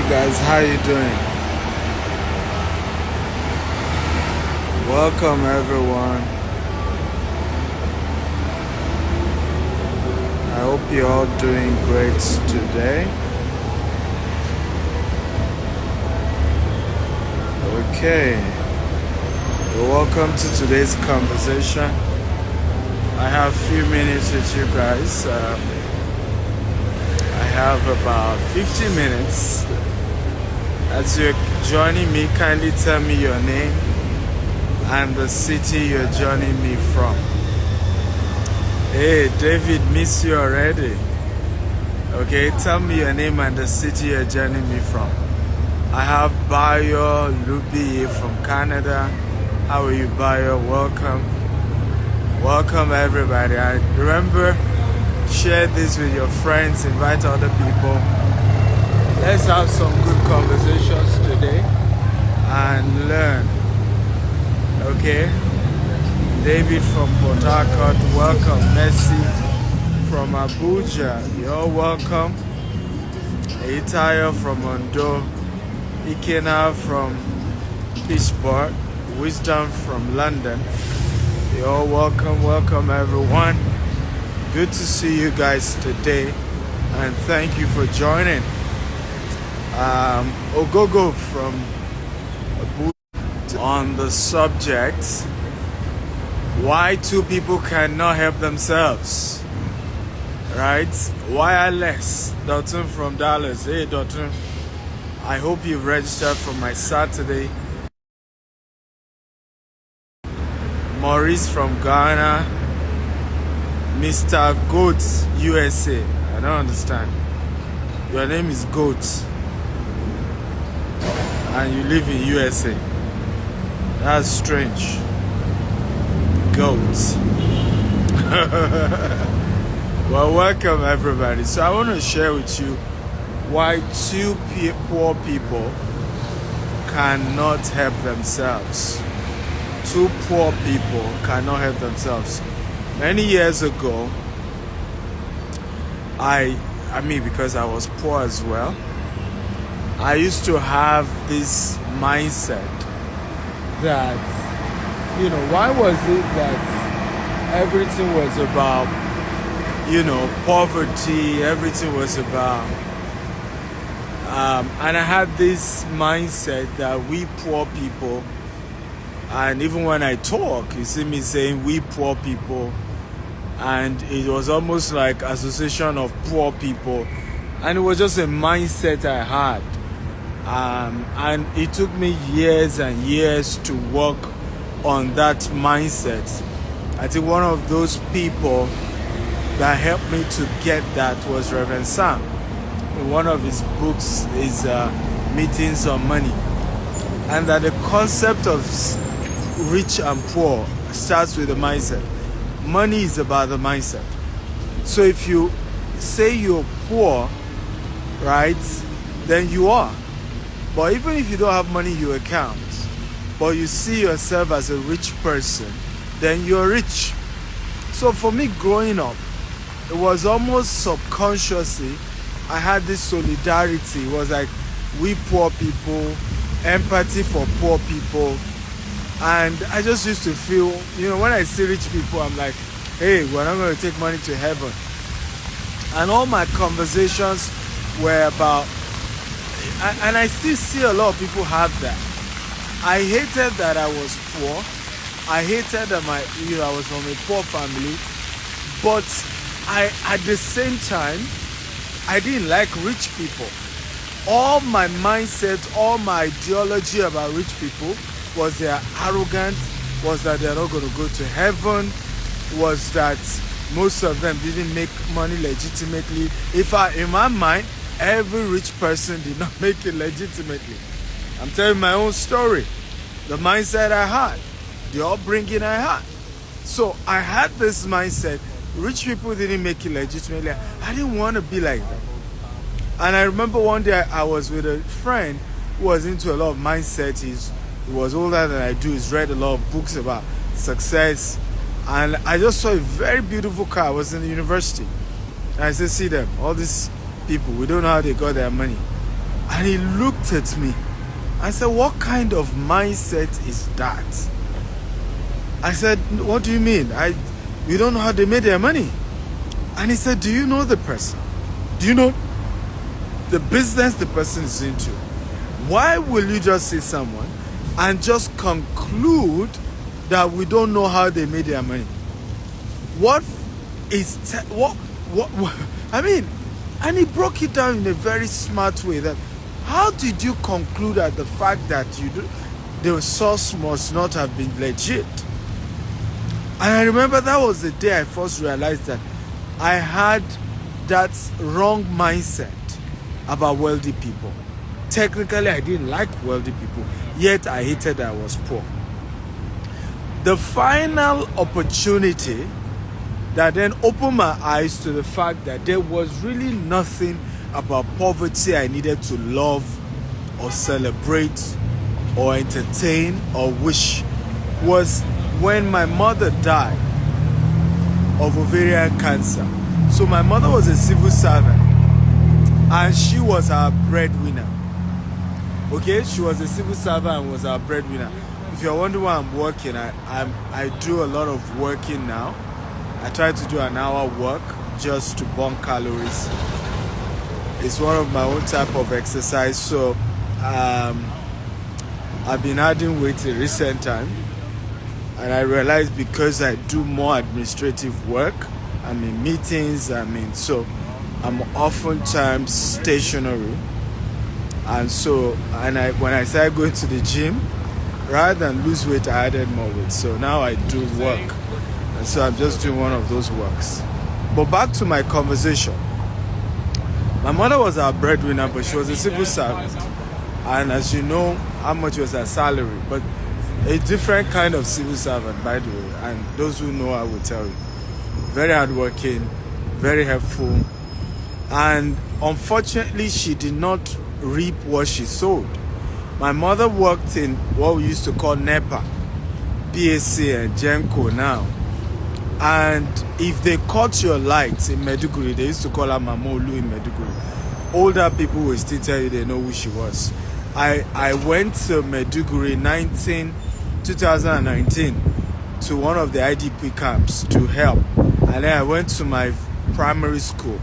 guys, how you doing? Welcome everyone. I hope you're all doing great today. Okay, well, welcome to today's conversation. I have a few minutes with you guys. I have about 50 minutes. As you're joining me, kindly tell me your name and the city you're joining me from. Hey, David, miss you already. Okay, tell me your name and the city you're joining me from. I have Bayo Lubi from Canada. How are you, Bayo? Welcome. Welcome, everybody. And remember, share this with your friends, invite other people. Let's have some good conversations today and learn. Okay? David from Port Harcourt, welcome. Messi from Abuja, you're welcome. Akintayo from Ondo, Ikena from Pittsburgh, Wisdom from London. You're welcome, welcome everyone. Good to see you guys today, and thank you for joining. Ogogo from Abuja on the subject, why two people cannot help themselves, right? Wireless. Dotun from Dallas. Hey Dotun, I hope you've registered for my Saturday. Maurice from Ghana. Mr. Goats USA. I don't understand. Your name is Goats and you live in USA. That's strange. Goats. Well, welcome everybody. So I want to share with you why two poor people cannot help themselves. Two poor people cannot help themselves. Many years ago, I mean, because I was poor as well, I used to have this mindset that, you know, why was it that everything was about, you know, poverty, everything was about, and I had this mindset that we poor people, and even when I talk, you see me saying we poor people, and it was almost like association of poor people, and it was just a mindset I had. And it took me years and years to work on that mindset. I think one of those people that helped me to get that was Reverend Sam. In one of his books is Meetings on Money. And that the concept of rich and poor starts with the mindset. Money is about the mindset. So if you say you're poor, right, then you are. But even if you don't have money in your account, but you see yourself as a rich person, then you're rich. So for me growing up, it was almost subconsciously, I had this solidarity. It was like, we poor people, empathy for poor people. And I just used to feel, you know, when I see rich people, I'm like, hey, we're not going to take money to heaven. And all my conversations were about, and I still see a lot of people have that. I hated that I was poor. I hated that I was from a poor family. But at the same time, I didn't like rich people. All my mindset, all my ideology about rich people was they are arrogant, was that they're not going to go to heaven, was that most of them didn't make money legitimately. In my mind, every rich person did not make it legitimately. I'm telling my own story. The mindset I had, the upbringing I had. So I had this mindset, rich people didn't make it legitimately. I didn't want to be like that. And I remember one day I was with a friend who was into a lot of mindset. He was older than I do. He's read a lot of books about success. And I just saw a very beautiful car. I was in the university. And I said, see them, all these people, we don't know how they got their money. And he looked at me. I said, what kind of mindset is that? I said, what do you mean? You don't know how they made their money. And he said, do you know the person? Do you know the business the person is into? Why will you just see someone and just conclude that we don't know how they made their money? I mean, and he broke it down in a very smart way that how did you conclude that the fact that the source must not have been legit? And I remember that was the day I first realized that I had that wrong mindset about wealthy people. Technically, I didn't like wealthy people, yet I hated that I was poor. The final opportunity that then opened my eyes to the fact that there was really nothing about poverty I needed to love or celebrate or entertain or wish was when my mother died of ovarian cancer. So my mother was a civil servant and she was our breadwinner. Okay, she was a civil servant and was our breadwinner. If you're wondering why I'm working, I do a lot of working now. I try to do an hour work just to burn calories. It's one of my own type of exercise. So I've been adding weight in recent time, and I realized because I do more administrative work, I'm in meetings, so I'm oftentimes stationary. And so, when I started going to the gym, rather than lose weight, I added more weight. So now I do work. And so I'm just doing one of those works. But back to my conversation. My mother was our breadwinner, but she was a civil servant. And as you know, how much was her salary? But a different kind of civil servant, by the way. And those who know, I will tell you. Very hardworking, very helpful. And unfortunately, she did not reap what she sowed. My mother worked in what we used to call NEPA, PAC and GENCO now. And if they cut your lights in Maiduguri, they used to call her Mogul in Maiduguri. Older people will still tell you they know who she was. I went to Maiduguri 2019 to one of the IDP camps to help. And then I went to my primary school.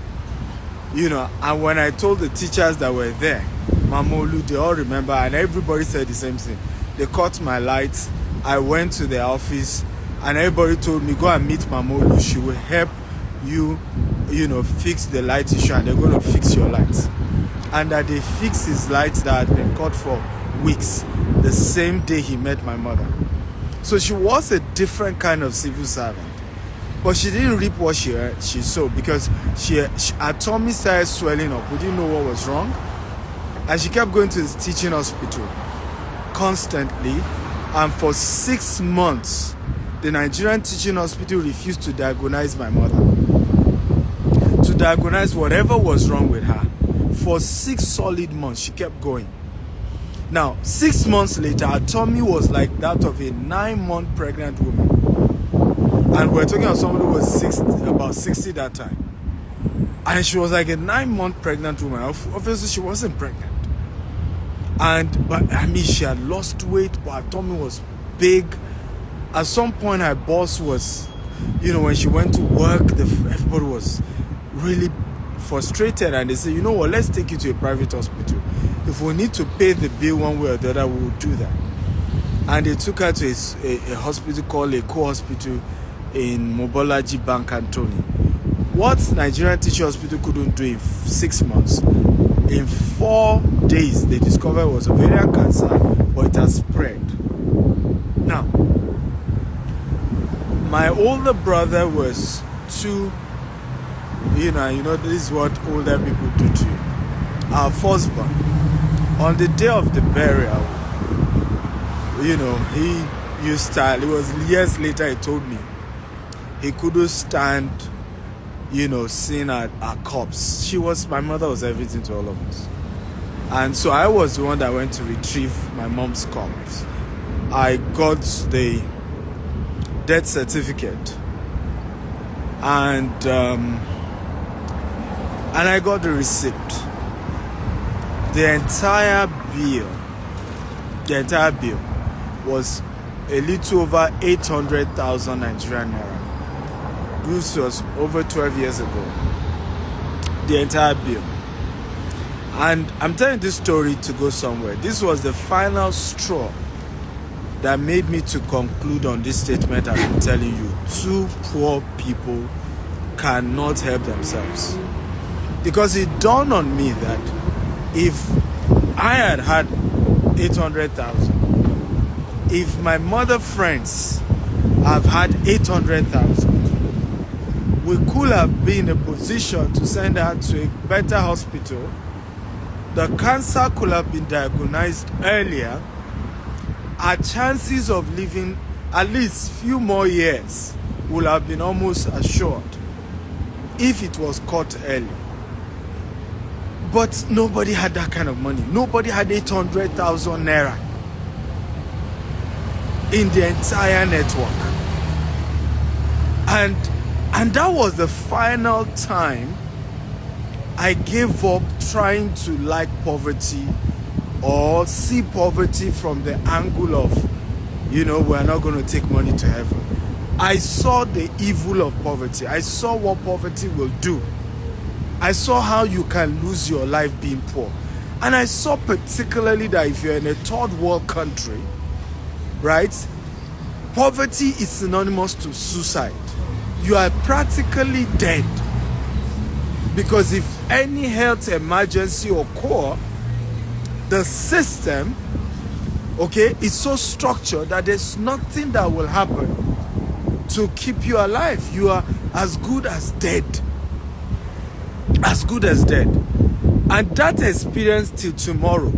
And when I told the teachers that were there, Mamolu, they all remember, and everybody said the same thing. They cut my lights. I went to their office, and everybody told me, go and meet Mamolu. She will help you, fix the light issue, and they're going to fix your lights. And that they fixed his lights that had been cut for weeks, the same day he met my mother. So she was a different kind of civil servant. But she didn't reap what she sowed, because her tummy started swelling up. We didn't know what was wrong. And she kept going to the teaching hospital constantly. And for 6 months, the Nigerian teaching hospital refused to diagnose my mother. To diagnose whatever was wrong with her. For 6 solid months, she kept going. Now, 6 months later, her tummy was like that of a 9-month pregnant woman. And we're talking about somebody who was about 60 that time. And she was like a 9-month pregnant woman. Obviously, she wasn't pregnant. But she had lost weight, but her tummy was big. At some point, her boss was, when she went to work, everybody was really frustrated. And they said, you know what, let's take you to a private hospital. If we need to pay the bill one way or the other, we will do that. And they took her to a hospital called Eko Hospital in Mobolaji Bank, Anthony. What Nigerian Teaching Hospital couldn't do in 6 months, in 4 days, they discovered it was ovarian cancer, but it has spread. Now, my older brother was too, this is what older people do to you. Our firstborn, on the day of the burial, he used style. It was years later he told me he couldn't stand, seeing our corpse. My mother was everything to all of us. And so I was the one that went to retrieve my mom's corpse. I got the death certificate. And I got the receipt. the entire bill was a little over 800,000 Nigerian naira. This was over 12 years ago. The entire bill. And I'm telling this story to go somewhere. This was the final straw that made me to conclude on this statement I've been telling you. Two poor people cannot help themselves. Because it dawned on me that if I had 800,000, if my mother friends have had 800,000, we could have been in a position to send her to a better hospital. The cancer could have been diagnosed earlier. Our chances of living at least few more years would have been almost assured if it was caught early. But nobody had that kind of money. Nobody had 800,000 naira in the entire network. And that was the final time I gave up trying to like poverty or see poverty from the angle of, we're not going to take money to heaven. I saw the evil of poverty. I saw what poverty will do. I saw how you can lose your life being poor. And I saw particularly that if you're in a third world country, right, poverty is synonymous to suicide. You are practically dead. Because if any health emergency occurs, the system, is so structured that there's nothing that will happen to keep you alive. You are as good as dead. As good as dead. And that experience till tomorrow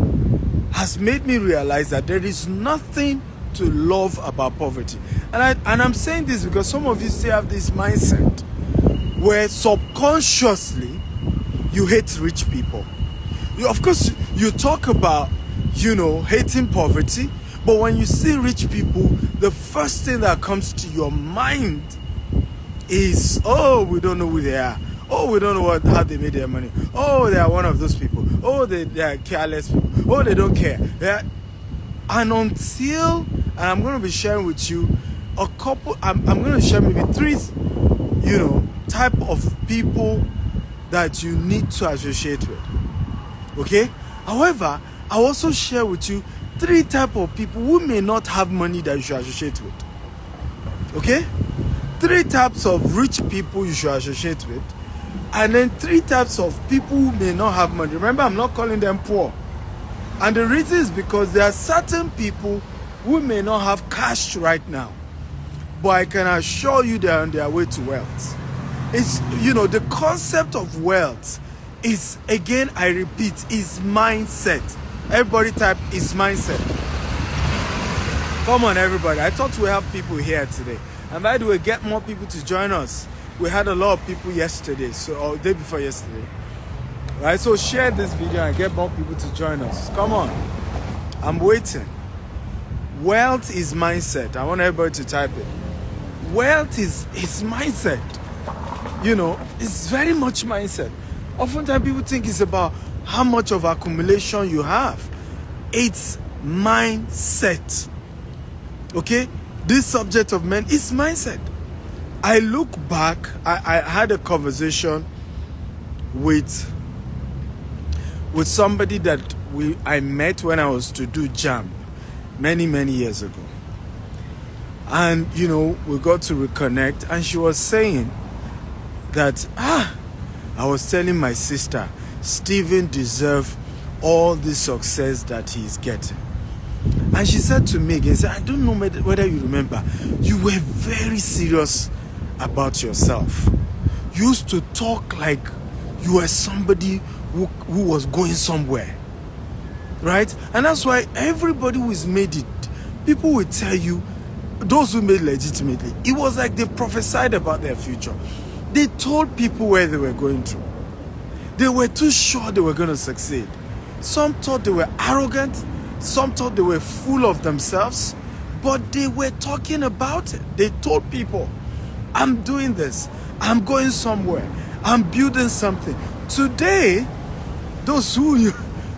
has made me realize that there is nothing to love about poverty. And I'm saying this because some of you still have this mindset where subconsciously you hate rich people. Of course, you talk about, hating poverty, but when you see rich people, the first thing that comes to your mind is, oh, we don't know who they are. Oh, we don't know how they made their money. Oh, they are one of those people. Oh, they are careless people. Oh, they don't care. And I'm going to be sharing with you I'm going to share maybe three, type of people that you need to associate with. Okay? However, I'll also share with you three type of people who may not have money that you should associate with. Okay? Three types of rich people you should associate with. And then three types of people who may not have money. Remember, I'm not calling them poor. And the reason is because there are certain people who may not have cash right now. But I can assure you they're on their way to wealth. It's, the concept of wealth is, again, I repeat, is mindset. Everybody type is mindset. Come on, everybody. I thought we have people here today. And by the way, get more people to join us. We had a lot of people yesterday, or day before yesterday. Right? So share this video and get more people to join us. Come on. I'm waiting. Wealth is mindset. I want everybody to type it. Wealth is mindset. It's very much mindset. Oftentimes people think it's about how much of accumulation you have. It's mindset. Okay? This subject of men is mindset. I look back, I had a conversation with somebody that I met when I was to do JAM many years ago. And, we got to reconnect, and she was saying that, I was telling my sister, Stephen deserves all the success that he's getting. And she said to me again, I don't know whether you remember, you were very serious about yourself. You used to talk like you were somebody who was going somewhere. Right? And that's why everybody who has made it, people will tell you, those who made legitimately, it was like they prophesied about their future. They told people where they were going to. They were too sure they were going to succeed. Some thought they were arrogant. Some thought they were full of themselves. But they were talking about it. They told people, I'm doing this. I'm going somewhere. I'm building something. Today, those who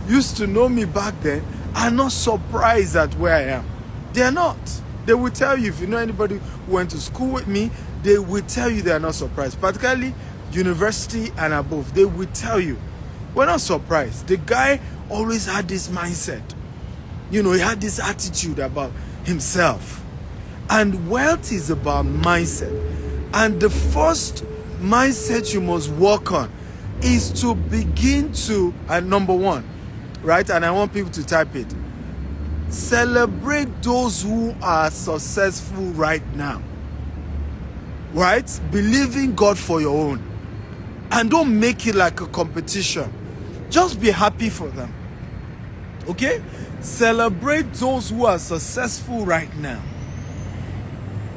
used to know me back then are not surprised at where I am. They're not. They will tell you, if you know anybody who went to school with me, they will tell you they are not surprised. Particularly university and above, they will tell you, we're not surprised. The guy always had this mindset. You know, he had this attitude about himself. And wealth is about mindset. And the first mindset you must work on is to begin to, and number one, right? And I want people to type it. Celebrate those who are successful right now. Right? Believe in God for your own. And don't make it like a competition. Just be happy for them. Okay? Celebrate those who are successful right now.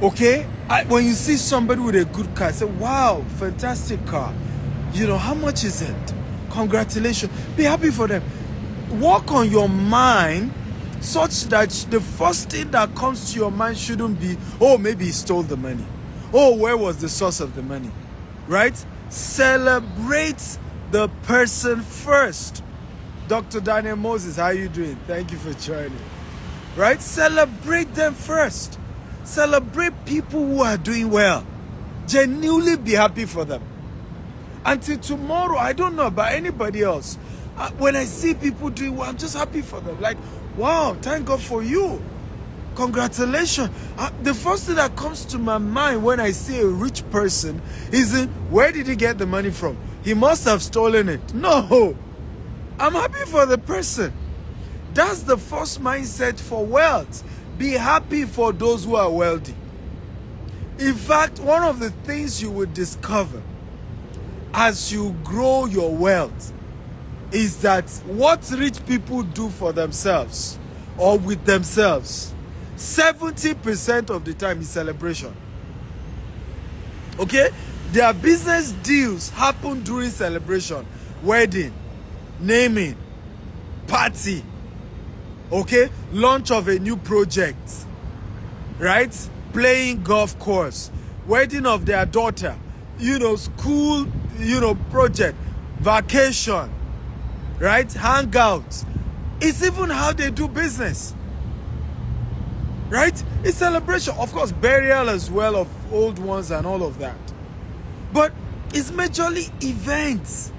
Okay? When you see somebody with a good car, say, wow, fantastic car. You know, how much is it? Congratulations. Be happy for them. Work on your mind such that the first thing that comes to your mind shouldn't be, oh, maybe he stole the money. Oh, where was the source of the money? Right? Celebrate the person first. Dr. Daniel Moses, how are you doing? Thank you for joining. Right? Celebrate them first. Celebrate people who are doing well. Genuinely be happy for them. Until tomorrow, I don't know about anybody else. When I see people doing well, I'm just happy for them. Like, wow, thank God for you. Congratulations. The first thing that comes to my mind when I see a rich person isn't, where did he get the money from? He must have stolen it. No. I'm happy for the person. That's the first mindset for wealth. Be happy for those who are wealthy. In fact, one of the things you will discover as you grow your wealth is that what rich people do for themselves or with themselves, 70% of the time is celebration. Okay? Their business deals happen during celebration. Wedding, naming, party, okay? Launch of a new project, right? Playing golf course, wedding of their daughter, you know, school, you know, project, vacation, right? Hangouts. It's even how they do business, right? It's celebration. Of course, burial as well of old ones and all of that. But it's majorly events,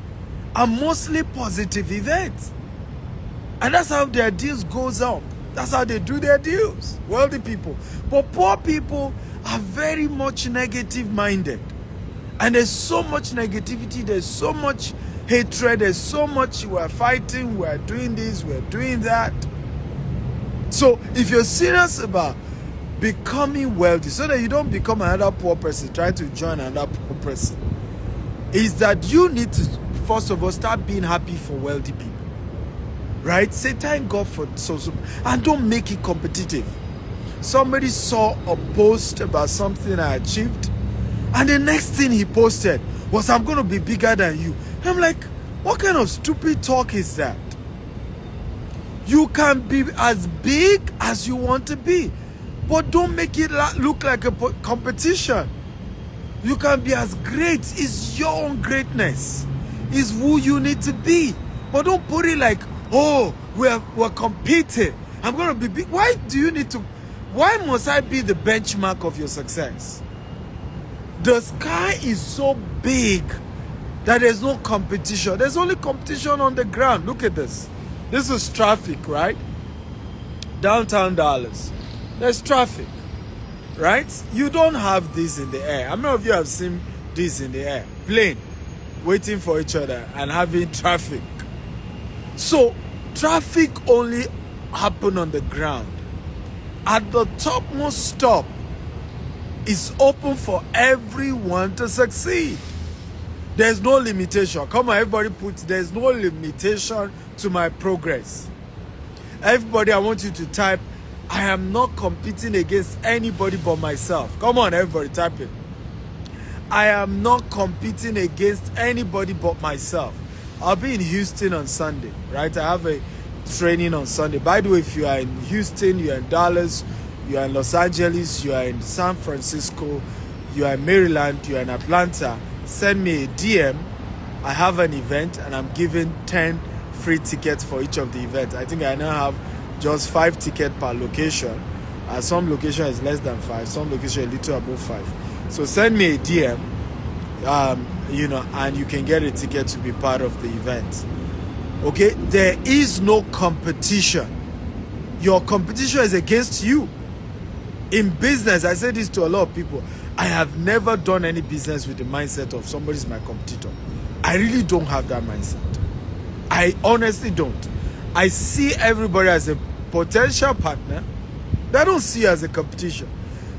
and mostly positive events. And that's how their deals goes up. That's how they do their deals. Wealthy people. But poor people are very much negative minded. And there's so much negativity, there's so much hatred, there's so much we're fighting, we're doing this, we're doing that. So if you're serious about becoming wealthy, so that you don't become another poor person, try to join another poor person, is that you need to, first of all, start being happy for wealthy people. Right? Say thank God for so, and don't make it competitive. Somebody saw a post about something I achieved, and the next thing he posted was, I'm going to be bigger than you. I'm like, what kind of stupid talk is that? You can be as big as you want to be, but don't make it look like a competition. You can be as great. It's your own greatness. It's who you need to be. But don't put it like, oh, we're competing. I'm going to be big. Why do you need to? Why must I be the benchmark of your success? The sky is so big that there's no competition. There's only competition on the ground. Look at this. This is traffic, right? Downtown Dallas. There's traffic, right? You don't have this in the air. How many of you have seen this in the air? Plane, waiting for each other and having traffic. So, traffic only happen on the ground. At the topmost stop, it's open for everyone to succeed. There's no limitation. Come on, everybody there's no limitation to my progress. Everybody, I want you to type, I am not competing against anybody but myself. Come on, everybody, type it. I am not competing against anybody but myself. I'll be in Houston on Sunday, right? I have a training on Sunday. By the way, if you are in Houston, you are in Dallas, you are in Los Angeles, you are in San Francisco, you are in Maryland, you are in Atlanta, send me a DM. I have an event and I'm giving 10 free tickets for each of the events. I think I now have just 5 tickets per location. Some location is less than 5, some location a little above 5. So send me a DM, and you can get a ticket to be part of the event. Okay, there is no competition. Your competition is against you. In business, I say this to a lot of people, I have never done any business with the mindset of somebody's my competitor. I really don't have that mindset. I honestly don't. I see everybody as a potential partner. I don't see as a competition.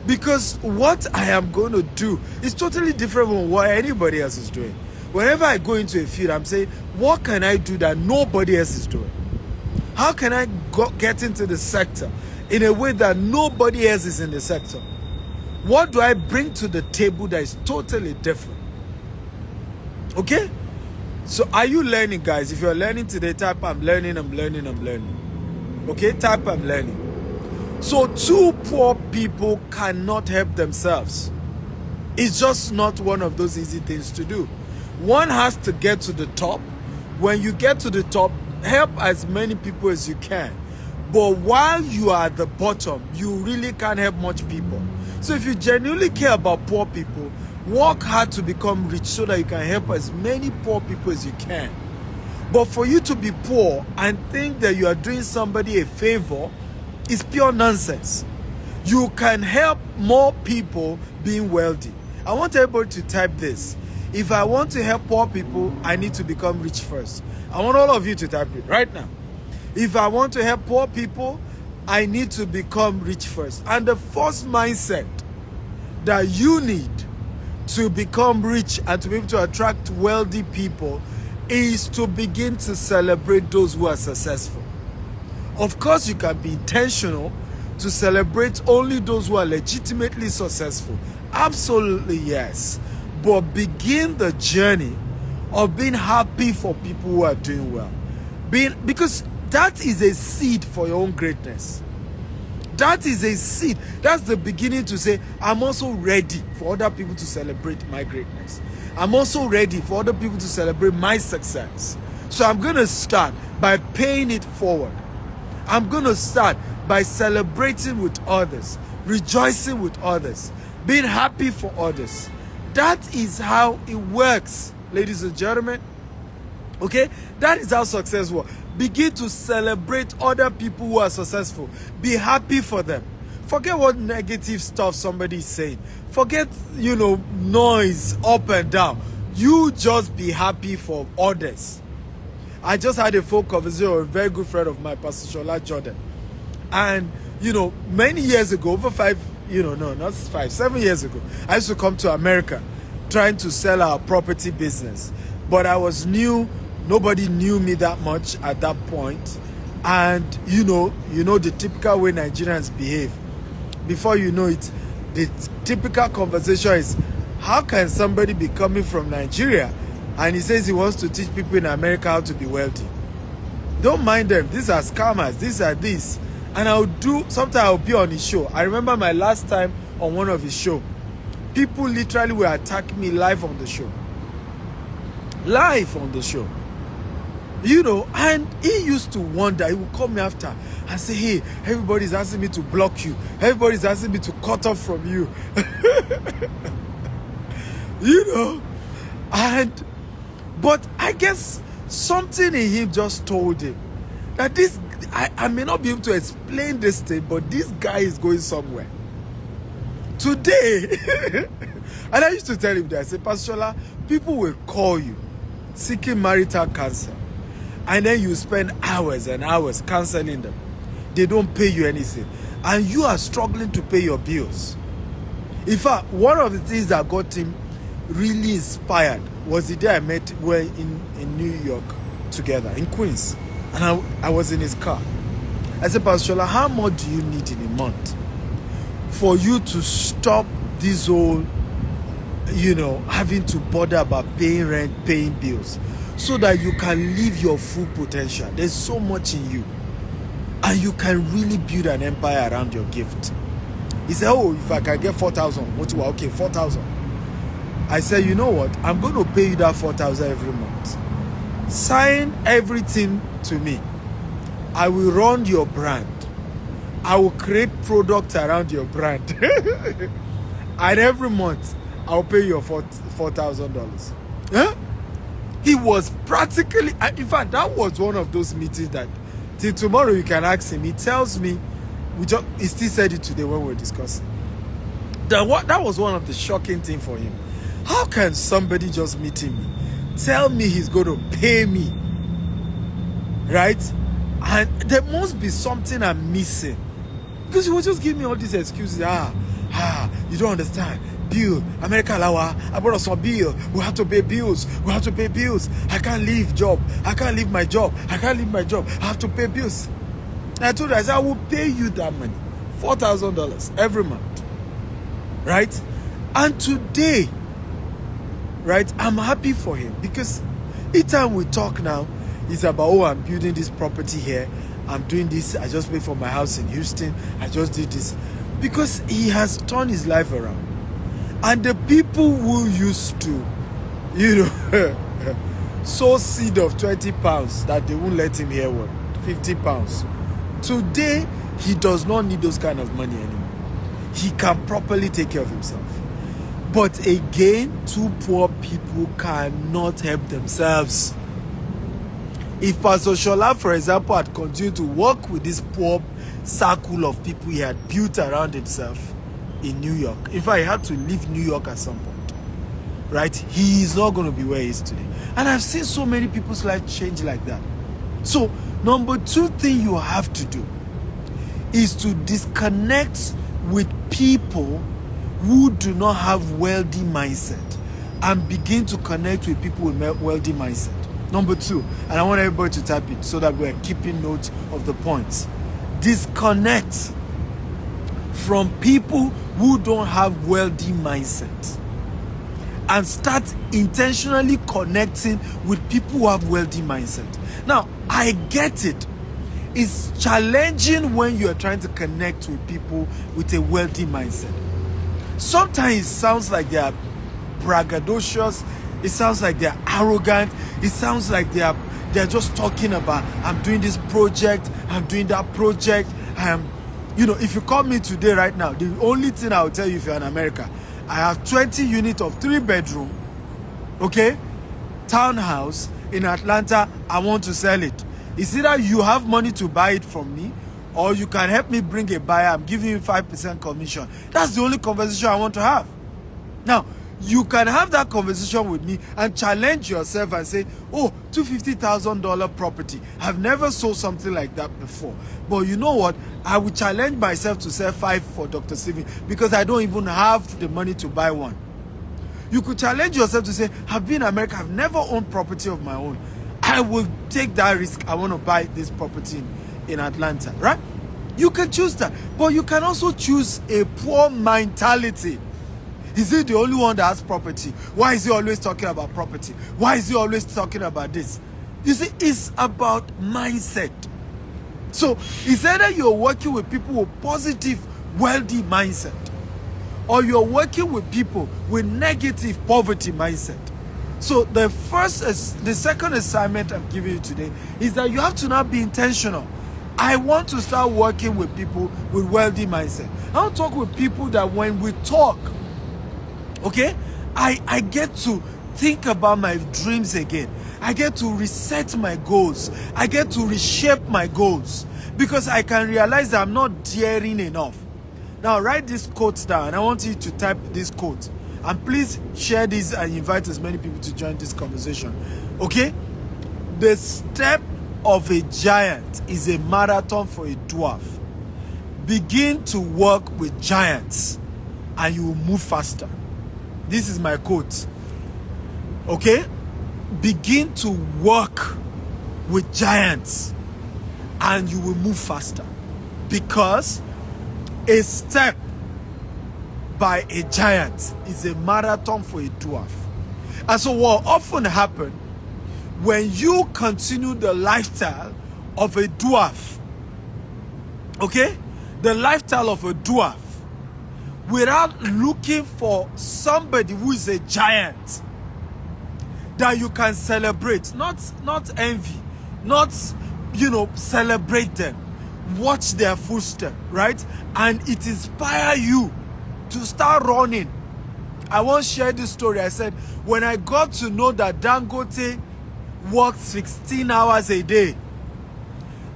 Because what I am going to do is totally different from what anybody else is doing. Whenever I go into a field, I'm saying, what can I do that nobody else is doing? How can I get into the sector in a way that nobody else is in the sector? What do I bring to the table that is totally different? Okay? So are you learning, guys? If you're learning today, type I'm learning, I'm learning, I'm learning. Okay? Type I'm learning. So 2 poor people cannot help themselves. It's just not one of those easy things to do. One has to get to the top. When you get to the top, help as many people as you can. But while you are at the bottom, you really can't help much people. So if you genuinely care about poor people, work hard to become rich so that you can help as many poor people as you can. But for you to be poor and think that you are doing somebody a favor is pure nonsense. You can help more people being wealthy. I want everybody to type this. If I want to help poor people, I need to become rich first. I want all of you to type it right now. If I want to help poor people, I need to become rich first. And the first mindset that you need to become rich and to be able to attract wealthy people is to begin to celebrate those who are successful. Of course, you can be intentional to celebrate only those who are legitimately successful. Absolutely, yes. But begin the journey of being happy for people who are doing well. Because that is a seed for your own greatness. That is a seed. That's the beginning to say, I'm also ready for other people to celebrate my greatness. I'm also ready for other people to celebrate my success. So I'm going to start by paying it forward. I'm going to start by celebrating with others, rejoicing with others, being happy for others. That is how it works, ladies and gentlemen. Okay? That is how success works. Begin to celebrate other people who are successful. Be happy for them. Forget what negative stuff somebody is saying. Forget, noise up and down. You just be happy for others. I just had a phone conversation with a very good friend of mine, Pastor Shola Jordan. And, many years ago, over 7 years ago, I used to come to America trying to sell our property business. But I was new. Nobody knew me that much at that point. And, the typical way Nigerians behave. Before you know it, the typical conversation is, how can somebody be coming from Nigeria and he says he wants to teach people in America how to be wealthy? Don't mind them. These are scammers. These are this. And sometimes I'll be on his show. I remember my last time on one of his shows. People literally were attacking me live on the show. Live on the show. And he used to wonder, he would call me after and say, hey, everybody's asking me to block you. Everybody's asking me to cut off from you. But I guess something in him just told him that I may not be able to explain this thing, but this guy is going somewhere. Today, and I used to tell him that, I said, Pastor Shola, people will call you seeking marital counsel, and then you spend hours and hours counseling them. They don't pay you anything, and you are struggling to pay your bills. In fact, one of the things that got him really inspired was the day I met in New York together, in Queens, and I was in his car. I said, Pastor Shola, how much do you need in a month for you to stop this whole, having to bother about paying rent, paying bills, so that you can live your full potential? There's so much in you, and you can really build an empire around your gift. He said, if I can get 4,000, okay, 4,000. I said, you know what? I'm going to pay you that 4,000 every month. Sign everything to me, I will run your brand. I will create products around your brand. And every month, I'll pay you $4,000. Huh? He was practically, in fact, that was one of those meetings that, till tomorrow you can ask him. He tells me, he still said it today when we were discussing. That was one of the shocking things for him. How can somebody just meeting me tell me he's going to pay me, right? And there must be something I'm missing, because he will just give me all these excuses. You don't understand. Bill, America Lawa, I brought us some bill. We have to pay bills. We have to pay bills. I can't leave job. I can't leave my job. I can't leave my job. I have to pay bills. And I told her, I said, I will pay you that money, $4,000 every month, right? And today, right, I'm happy for him, because each time we talk now, it's about, oh, I'm building this property here. I'm doing this. I just paid for my house in Houston. I just did this. Because he has turned his life around. And the people who used to, sow seed of 20 pounds that they won't let him hear what, 50 pounds. Today, he does not need those kind of money anymore. He can properly take care of himself. But again, two poor people cannot help themselves. If Pastor Shola, for example, had continued to work with this poor circle of people he had built around himself in New York, in fact, he had to leave New York at some point, right? He is not going to be where he is today. And I've seen so many people's lives change like that. So, number two thing you have to do is to disconnect with people who do not have wealthy mindset and begin to connect with people with wealthy mindset. Number two, and I want everybody to type it so that we're keeping note of the points. Disconnect from people who don't have wealthy mindset and start intentionally connecting with people who have wealthy mindset. Now, I get it. It's challenging when you're trying to connect with people with a wealthy mindset. Sometimes it sounds like they are braggadocious. It sounds like they're arrogant. It sounds like they're just talking about, I'm doing this project, I'm doing that project. If you call me today right now, the only thing I'll tell you if you're in America, I have 20 units of 3-bedroom, okay, townhouse in Atlanta. I want to sell it. It's either you have money to buy it from me, or you can help me bring a buyer. I'm giving you 5% commission. That's the only conversation I want to have. Now, you can have that conversation with me and challenge yourself and say, oh, $250,000 property. I've never sold something like that before. But you know what? I will challenge myself to sell 5 for Dr. Steven because I don't even have the money to buy one. You could challenge yourself to say, I've been in America. I've never owned property of my own. I will take that risk. I want to buy this property in Atlanta, right? You can choose that. But you can also choose a poor mentality. Is he the only one that has property? Why is he always talking about property? Why is he always talking about this? You see, it's about mindset. So it's either you're working with people with positive, wealthy mindset, or you're working with people with negative poverty mindset. So the second assignment I'm giving you today is that you have to now be intentional. I want to start working with people with wealthy mindset. I want to talk with people that when we talk, okay, I get to think about my dreams again. I get to reset my goals. I get to reshape my goals because I can realize that I'm not daring enough. Now write this quote down. I want you to type this quote. And please share this and invite as many people to join this conversation. Okay? The step of a giant is a marathon for a dwarf. Begin to work with giants and you will move faster. This is my quote. Okay? Begin to work with giants and you will move faster. Because a step by a giant is a marathon for a dwarf. And so what often happens when you continue the lifestyle of a dwarf, okay? The lifestyle of a dwarf, without looking for somebody who is a giant that you can celebrate, not envy, not celebrate them, watch their footsteps, right? And it inspires you to start running. I once shared this story. I said, when I got to know that Dangote worked 16 hours a day,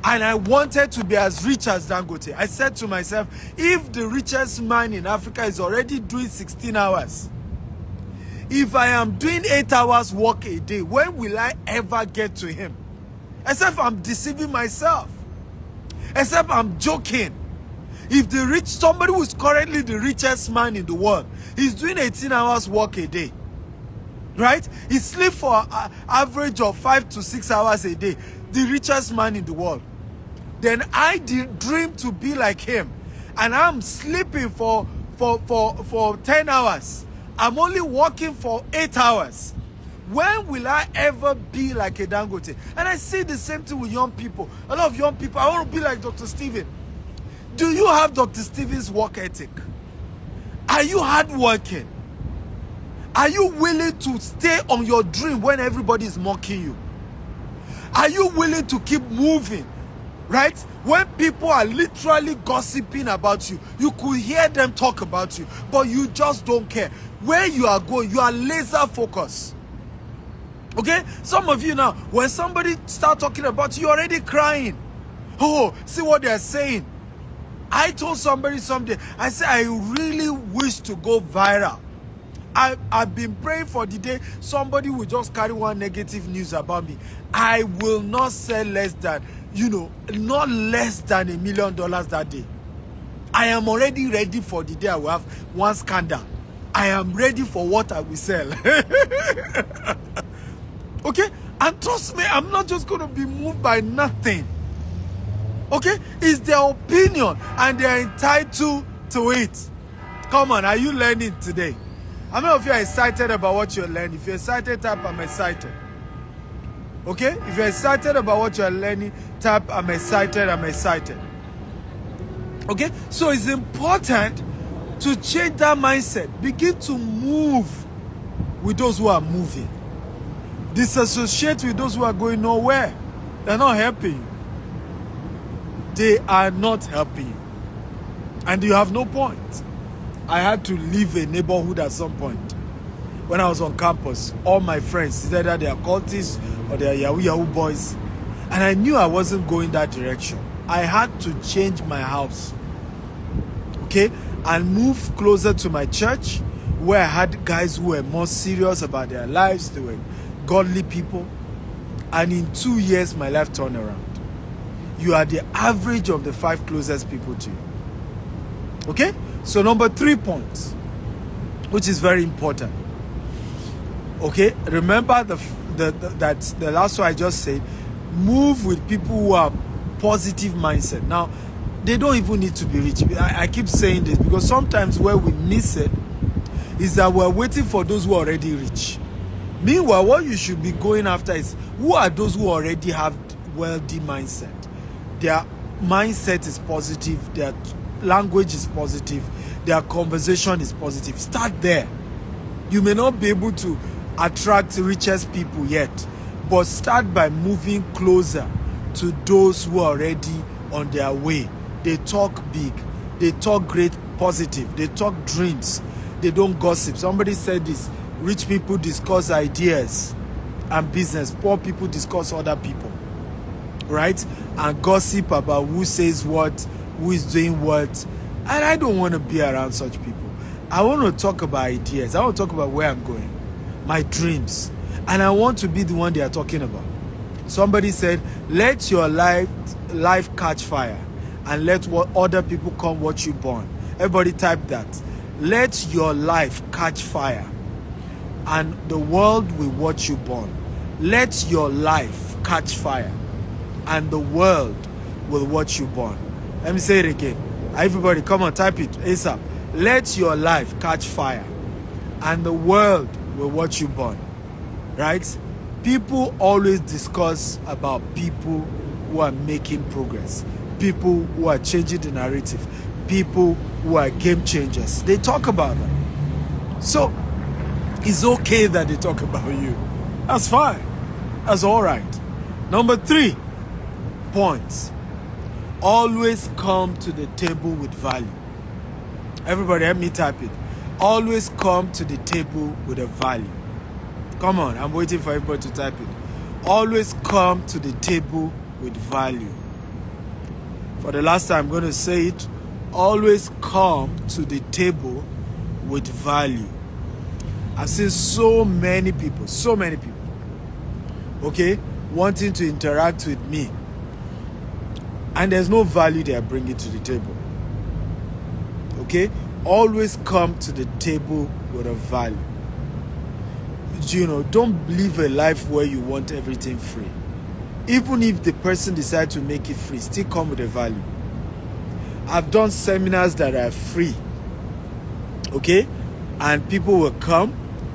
and I wanted to be as rich as Dangote, I said to myself, if the richest man in Africa is already doing 16 hours, if I am doing 8 hours work a day, when will I ever get to him? Except I'm deceiving myself. Except I'm joking. If somebody who is currently the richest man in the world, he's doing 18 hours work a day, right? He sleeps for an average of 5 to 6 hours a day, the richest man in the world. Then I dream to be like him, and I'm sleeping for 10 hours. I'm only working for 8 hours. When will I ever be like a Dangote? And I see the same thing with young people. A lot of young people, I want to be like Dr. Stephen. Do you have Dr. Stephen's work ethic? Are you hardworking? Are you willing to stay on your dream when everybody is mocking you? Are you willing to keep moving? Right? When people are literally gossiping about you, you could hear them talk about you, but you just don't care. Where you are going, you are laser focused. Okay? Some of you now, when somebody start talking about you, you're already crying. Oh, see what they're saying. I told somebody someday, I said, I really wish to go viral. I've been praying for the day somebody will just carry one negative news about me. I will not sell less than, not less than $1 million that day. I am already ready for the day I will have one scandal. I am ready for what I will sell. Okay? And trust me, I'm not just going to be moved by nothing. Okay? It's their opinion and they're entitled to it. Come on, are you learning today? How many of you are excited about what you're learning? If you're excited, type I'm excited. Okay? If you're excited about what you're learning, type I'm excited, I'm excited. Okay? So it's important to change that mindset. Begin to move with those who are moving. Disassociate with those who are going nowhere. They're not helping you. They are not helping you. And you have no point. I had to leave a neighborhood at some point. When I was on campus, all my friends, either they are cultists or they are Yahoo boys. And I knew I wasn't going that direction. I had to change my house. Okay? And move closer to my church, where I had guys who were more serious about their lives. They were godly people. And in 2 years, my life turned around. You are the average of the 5 closest people to you. Okay? So number 3 points, which is very important. Okay? Remember that the last one I just said, move with people who are positive mindset. Now, they don't even need to be rich. I keep saying this because sometimes where we miss it is that we're waiting for those who are already rich. Meanwhile, what you should be going after is who are those who already have wealthy mindset. Their mindset is positive, their language is positive, their conversation is positive. Start there. You may not be able to attract the richest people yet, but start by moving closer to those who are already on their way. They talk big, they talk great positive, they talk dreams, they don't gossip. Somebody said this: rich people discuss ideas and business, poor people discuss other people, right? And gossip about who says what, who is doing what. And I don't want to be around such people. I want to talk about ideas. I want to talk about where I'm going, my dreams. And I want to be the one they are talking about. Somebody said, let your life catch fire and let what other people come watch you burn. Everybody type that. Let your life catch fire and the world will watch you burn. Let your life catch fire and the world will watch you burn. Let me say it again. Everybody, come on, type it ASAP. Let your life catch fire and the world will watch you burn. Right? People always discuss about people who are making progress, people who are changing the narrative, people who are game changers. They talk about them. So it's okay that they talk about you. That's fine. That's all right. Number 3 points. Always come to the table with value. Everybody help me type it. Always come to the table with a value. Come on, I'm waiting for everybody to type it. Always come to the table with value. For the last time, I'm going to say it. Always come to the table with value. I've seen so many people, okay, wanting to interact with me, and there's no value they are bringing to the table. Okay, always come to the table with a value. You know, don't live a life where you want everything free. Even if the person decides to make it free, still come with a value. I've done seminars that are free, okay, and people will come.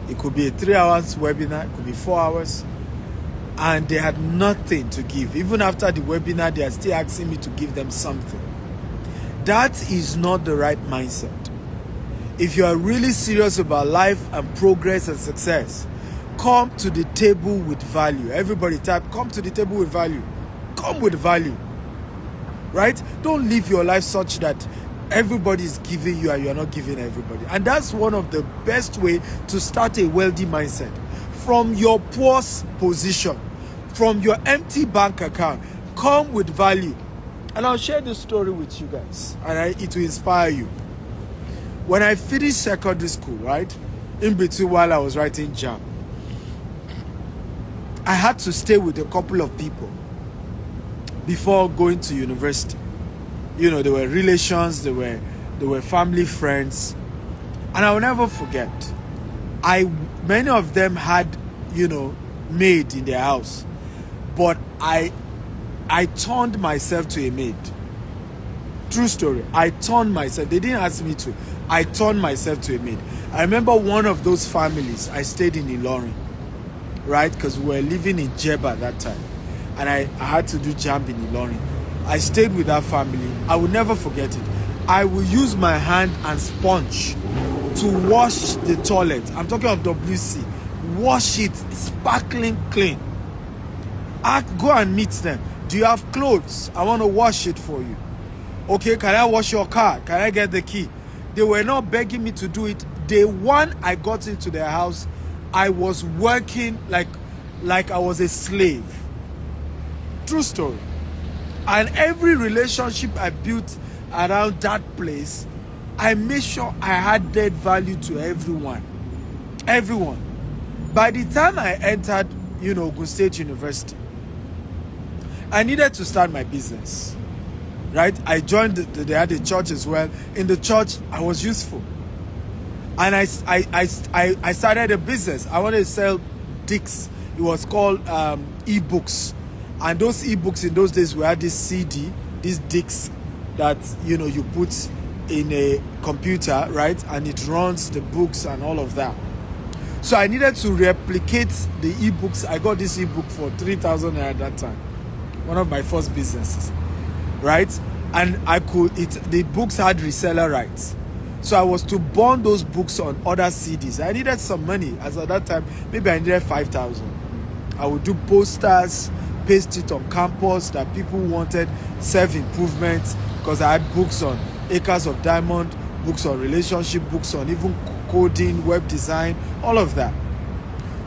It could be a 3 hours webinar, it could be 4 hours, and they had nothing to give. Even after the webinar, they are still asking me to give them something. That is not the right mindset. If you are really serious about life and progress and success, come to the table with value. Everybody type, come to the table with value. Come with value. Right? Don't live your life such that everybody is giving you and you are not giving everybody. And that's one of the best way to start a wealthy mindset. From your poor position, from your empty bank account, come with value. And I'll share this story with you guys, and it will inspire you. When I finished secondary school, right, in between while I was writing JAM, I had to stay with a couple of people before going to university. You know, they were relations, they were family friends, and I will never forget. Many of them had, you know, maid in their house, but I turned myself to a maid. True story. I turned myself. They didn't ask me to. I turned myself to a maid. I remember one of those families. I stayed in Ilorin, right? Because we were living in Jeba at that time, and I had to do JAMB in Ilorin. I stayed with that family. I will never forget it. I will use my hand and sponge to wash the toilet. I'm talking of WC. Wash it sparkling clean. I go and meet them. Do you have clothes? I want to wash it for you. Okay, can I wash your car? Can I get the key? They were not begging me to do it. Day one I got into their house, I was working like I was a slave. True story. And every relationship I built around that place, I made sure I added value to everyone. Everyone. By the time I entered, you know, Ogun State University, I needed to start my business. Right? I joined, they had a church as well. In the church, I was useful. And I started a business. I wanted to sell discs. It was called e-books. And those e-books in those days, we had this CD, these discs that, you know, you put in a computer, right? And it runs the books and all of that. So I needed to replicate the e-books. I got this e-book for 3,000 at that time. One of my first businesses, right? And the books had reseller rights. So I was to burn those books on other CDs. I needed some money. As at that time, maybe I needed 5,000. I would do posters, paste it on campus that people wanted, self-improvement, because I had books on Acres of Diamond, books on relationship, books on even coding, web design, all of that.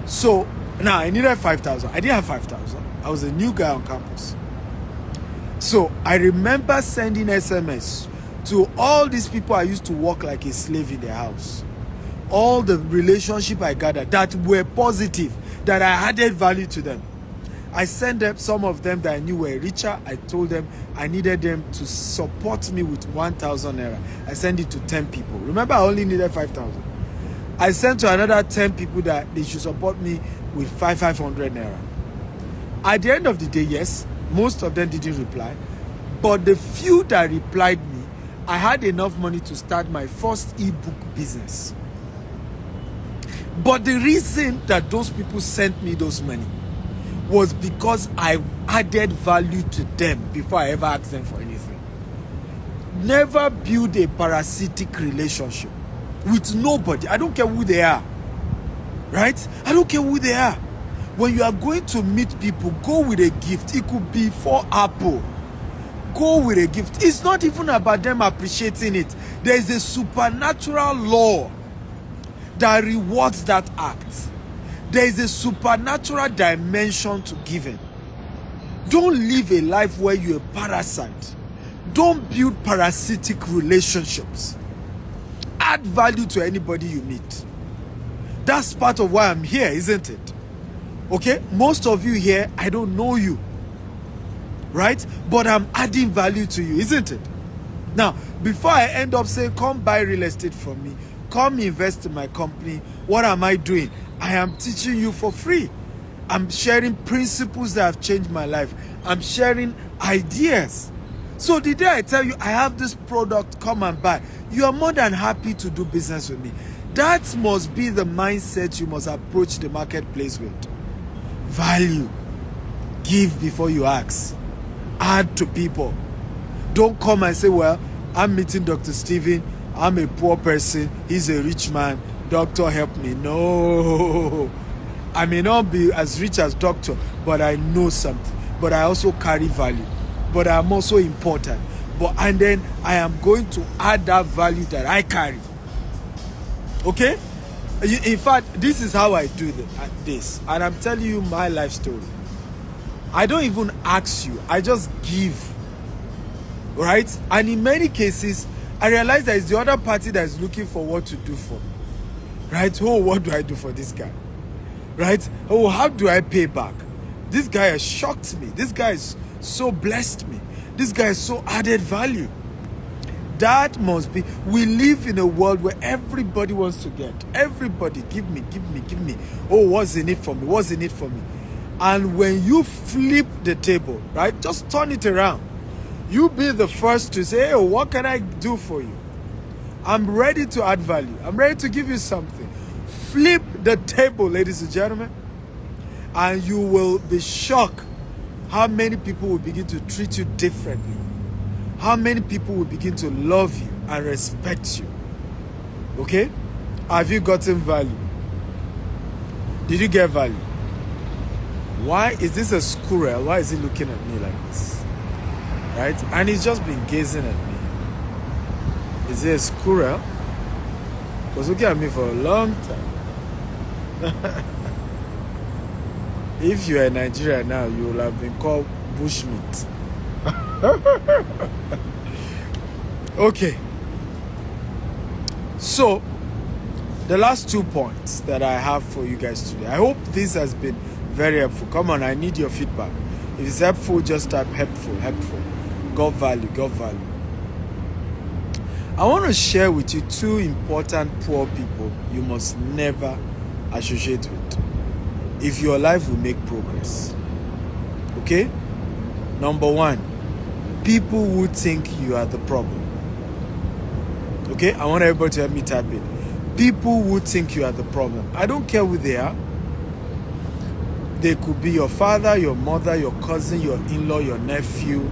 So now I needed 5,000. I didn't have 5,000. I was a new guy on campus. So I remember sending SMS to all these people I used to work like a slave in their house. All the relationship I gathered that were positive, that I added value to them. I sent them, some of them that I knew were richer. I told them I needed them to support me with 1,000 naira. I sent it to 10 people. Remember, I only needed 5,000. I sent to another 10 people that they should support me with 500 naira. At the end of the day, yes, most of them didn't reply. But the few that replied me, I had enough money to start my first ebook business. But the reason that those people sent me those money was because I added value to them before I ever asked them for anything. Never build a parasitic relationship with nobody. I don't care who they are. Right? I don't care who they are. When you are going to meet people, go with a gift. It could be for Apple. Go with a gift. It's not even about them appreciating it. There is a supernatural law that rewards that act. There is a supernatural dimension to giving. Don't live a life where you're a parasite. Don't build parasitic relationships. Add value to anybody you meet. That's part of why I'm here, isn't it? Okay? Most of you here, I don't know you. Right? But I'm adding value to you, isn't it? Now, before I end up saying, come buy real estate from me, come invest in my company, what am I doing? I am teaching you for free. I'm sharing principles that have changed my life. I'm sharing ideas. So the day I tell you, I have this product, come and buy, you are more than happy to do business with me. That must be the mindset you must approach the marketplace with. Value. Give before you ask. Add to people. Don't come and say, well, I'm meeting Dr. Stephen. I'm a poor person. He's a rich man. Doctor, help me. No. I may not be as rich as doctor, but I know something. But I also carry value. But I'm also important. And then I am going to add that value that I carry. Okay? In fact, this is how I do this. And I'm telling you my life story. I don't even ask you. I just give. Right? And in many cases, I realize that it's the other party that is looking for what to do for me. Right? Oh, what do I do for this guy? Right? Oh, how do I pay back? This guy has shocked me. This guy has so blessed me. This guy has so added value. That must be. We live in a world where everybody wants to get. Everybody, give me, give me, give me. Oh, what's in it for me? What's in it for me? And when you flip the table, right, just turn it around. You be the first to say, oh, what can I do for you? I'm ready to add value. I'm ready to give you something. Flip the table, ladies and gentlemen, and you will be shocked how many people will begin to treat you differently. How many people will begin to love you and respect you. Okay? Have you gotten value? Did you get value? Why is this a squirrel? Why is he looking at me like this? Right? And he's just been gazing at me. Is he a squirrel? He was looking at me for a long time. If you are in Nigeria now, you will have been called bushmeat. Okay. So, the last 2 points that I have for you guys today. I hope this has been very helpful. Come on, I need your feedback. If it's helpful, just type helpful, helpful. Got value, got value. I want to share with you 2 important poor people you must never associate with if your life will make progress. Okay? Number 1, people who think you are the problem. Okay? I want everybody to help me type it. People who think you are the problem. I don't care who they are. They could be your father, your mother, your cousin, your in-law, your nephew,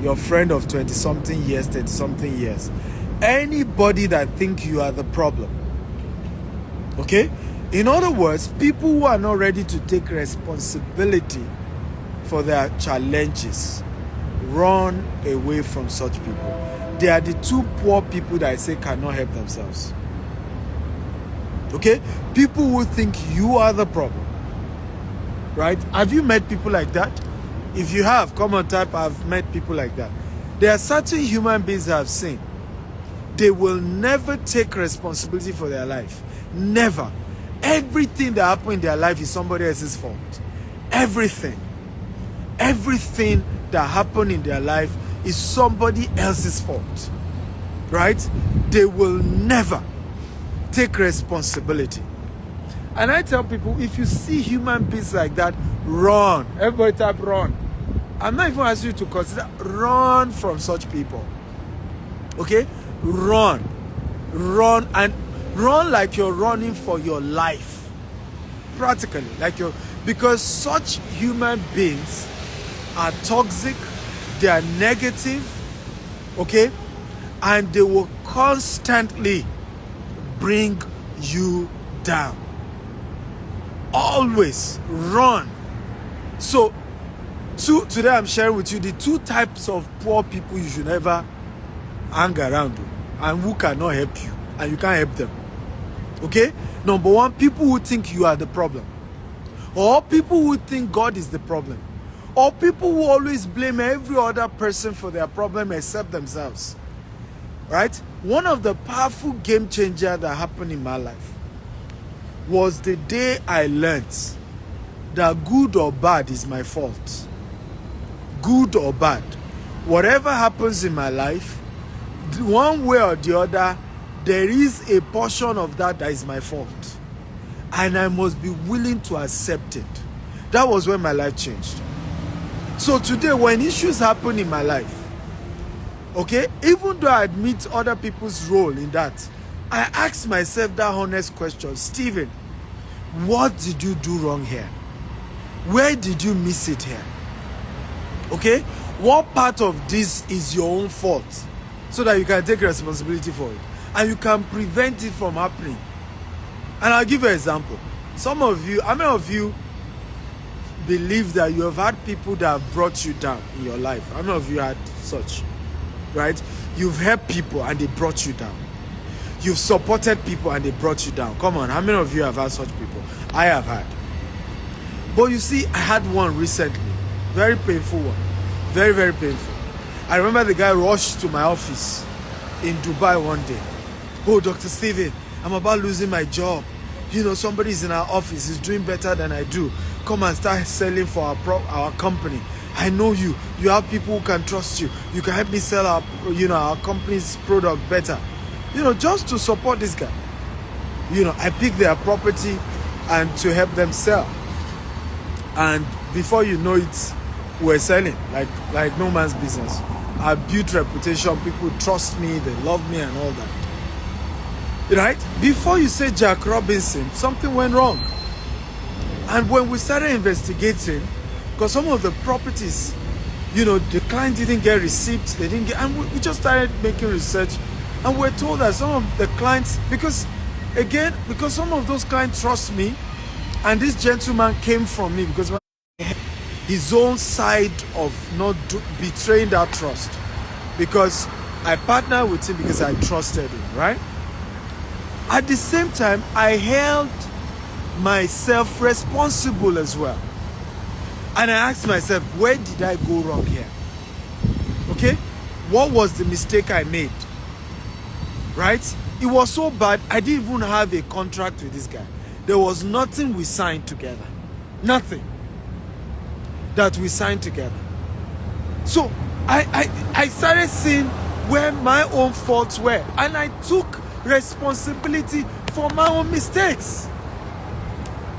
your friend of 20-something years, 30-something years. Anybody that think you are the problem. Okay? In other words, people who are not ready to take responsibility for their challenges, run away from such people. They are the 2 poor people that I say cannot help themselves. Okay? People who think you are the problem. Right? Have you met people like that? If you have, come on, type, I've met people like that. There are certain human beings I've seen. They will never take responsibility for their life. Never. Everything that happened in their life is somebody else's fault. Everything. Everything that happened in their life is somebody else's fault. Right? They will never take responsibility. And I tell people, if you see human beings like that, run. Everybody type run. I'm not even asking you to consider, run from such people. Okay? Run. Run, and run like you're running for your life. Practically, because such human beings are toxic, they are negative, okay? And they will constantly bring you down. always run. So today I'm sharing with you the 2 types of poor people you should never hang around with, and who cannot help you and you can't help them. Okay? Number 1, people who think you are the problem, or people who think God is the problem, or people who always blame every other person for their problem except themselves. Right? One of the powerful game changers that happened in my life was the day I learned that good or bad is my fault. Good or bad, whatever happens in my life, one way or the other, there is a portion of that is my fault, and I must be willing to accept it. That was when my life changed. So today, when issues happen in my life, okay, even though I admit other people's role in that, I ask myself that honest question: Stephen, what did you do wrong here? Where did you miss it here? Okay, what part of this is your own fault, so that you can take responsibility for it and you can prevent it from happening. And I'll give you an example. Some of you, how many of you believe that you have had people that have brought you down in your life? How many of you had such? Right? You've helped people and they brought you down. You've supported people and they brought you down. Come on, how many of you have had such people? I have had. But you see, I had one recently. Very painful one. Very, very painful. I remember the guy rushed to my office in Dubai one day. Oh, Dr. Stephen, I'm about losing my job. You know, somebody's in our office, is doing better than I do. Come and start selling for our company. I know you. You have people who can trust you. You can help me sell our company's product better. You know, just to support this guy. You know, I picked their property and to help them sell. And before you know it, we're selling like no man's business. I built reputation. People trust me. They love me and all that. Right? Before you say Jack Robinson, something went wrong. And when we started investigating, because some of the properties, you know, the client didn't get receipts, they didn't get, and we just started making research, and we're told that some of the clients, because some of those clients trust me, and this gentleman came from me because his own side of not betraying that trust, because I partnered with him because I trusted him, right? At the same time, I held myself responsible as well. And I asked myself, where did I go wrong here? Okay? What was the mistake I made? Right? It was so bad, I didn't even have a contract with this guy. There was nothing we signed together. Nothing that we signed together. So I started seeing where my own faults were, and I took responsibility for my own mistakes.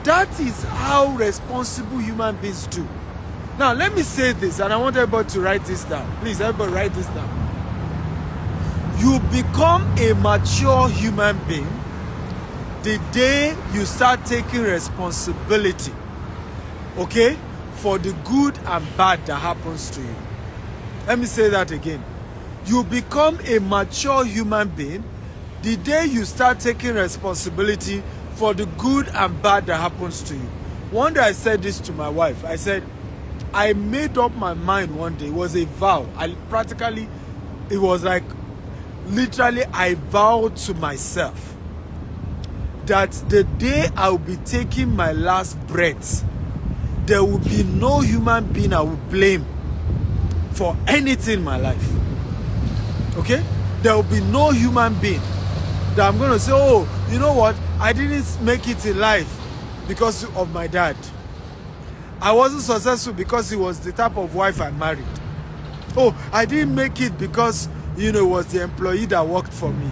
That is how responsible human beings do. Now let me say this, and I want everybody to write this down. Please, everybody write this down. You become a mature human being the day you start taking responsibility, okay, for the good and bad that happens to you. Let me say that again. You become a mature human being the day you start taking responsibility for the good and bad that happens to you. One day I said this to my wife. I said, I made up my mind one day. It was a vow. It was like, literally, I vowed to myself that the day I will be taking my last breath, there will be no human being I will blame for anything in my life. Okay? There will be no human being that I'm going to say, oh, you know what? I didn't make it in life because of my dad. I wasn't successful because he was the type of wife I married. Oh, I didn't make it because, you know, it was the employee that worked for me.